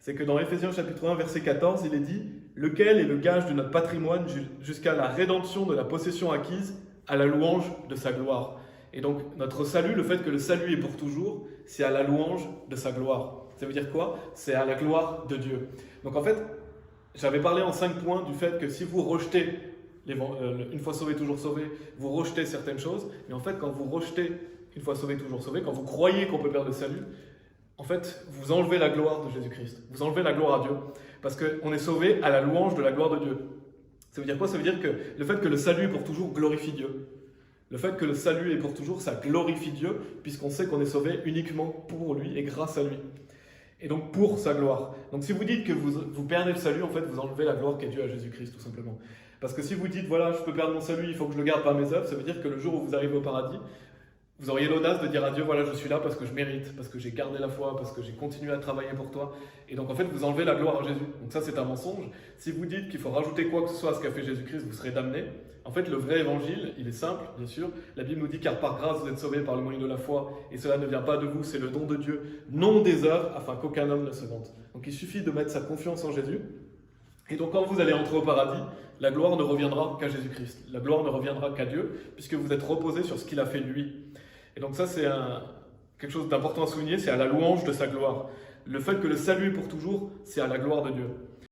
C'est que dans Éphésiens chapitre 1, verset 14, il est dit « Lequel est le gage de notre patrimoine jusqu'à la rédemption de la possession acquise à la louange de sa gloire. » Et donc notre salut, le fait que le salut est pour toujours, c'est à la louange de sa gloire. Ça veut dire quoi? C'est à la gloire de Dieu. Donc en fait, j'avais parlé en 5 points du fait que si vous rejetez, une fois sauvé, toujours sauvé, vous rejetez certaines choses, mais en fait quand vous rejetez une fois sauvé, toujours sauvé, quand vous croyez qu'on peut perdre le salut, en fait, vous enlevez la gloire de Jésus-Christ. Vous enlevez la gloire à Dieu. Parce qu'on est sauvé à la louange de la gloire de Dieu. Ça veut dire quoi? Ça veut dire que le fait que le salut est pour toujours glorifie Dieu. Le fait que le salut est pour toujours, ça glorifie Dieu, puisqu'on sait qu'on est sauvé uniquement pour lui et grâce à lui. Et donc pour sa gloire. Donc si vous dites que vous perdez le salut, en fait, vous enlevez la gloire qu'est Dieu à Jésus-Christ, tout simplement. Parce que si vous dites, voilà, je peux perdre mon salut, il faut que je le garde par mes œuvres, ça veut dire que le jour où vous arrivez au paradis, vous auriez l'audace de dire à Dieu, voilà, je suis là parce que je mérite, parce que j'ai gardé la foi, parce que j'ai continué à travailler pour toi. Et donc en fait, vous enlevez la gloire à Jésus. Donc ça, c'est un mensonge. Si vous dites qu'il faut rajouter quoi que ce soit à ce qu'a fait Jésus-Christ, vous serez damné. En fait, le vrai évangile, il est simple, bien sûr. La Bible nous dit, car par grâce, vous êtes sauvés par le moyen de la foi, et cela ne vient pas de vous, c'est le don de Dieu, non des œuvres, afin qu'aucun homme ne se vante. Donc il suffit de mettre sa confiance en Jésus. Et donc quand vous allez entrer au paradis, la gloire ne reviendra qu'à Jésus-Christ. La gloire ne reviendra qu'à Dieu, puisque vous êtes reposés sur ce qu'il a fait lui. Et donc ça, c'est quelque chose d'important à souligner, c'est à la louange de sa gloire. Le fait que le salut est pour toujours, c'est à la gloire de Dieu.